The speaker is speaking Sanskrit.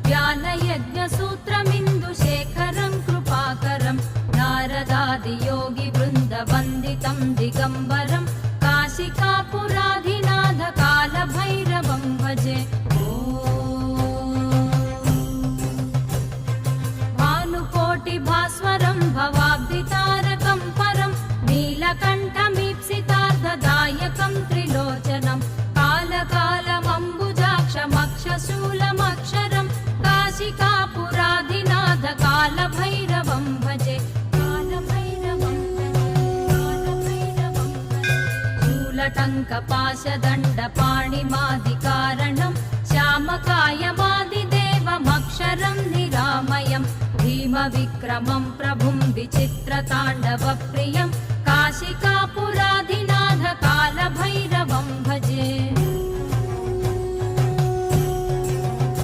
ज्ञानयज्ञसूत्रमिन्दुशेखरं कृपाकरं नारदादियोगिवृन्दवन्दितं दिगम्बरं काशिकापुराधिनाथ कालभैरवं भजे। भानुकोटिभास्वरं भवाब्धितारकं परं नीलकण्ठमीप्सितार्थदायकं त्रिलोचनं कालकालमम्बुजाक्षमक्षशूलमक्षरं काशिकापुराधिनाथ कालभैरवं भजे। शूलटङ्कपाशदण्डपाणिमादिकारणं श्यामकायमादिदेवमक्षरं निरामयं भीमविक्रमं प्रभुं विचित्रताण्डवप्रियं काशिकापुराधिनाथ कालभैरवं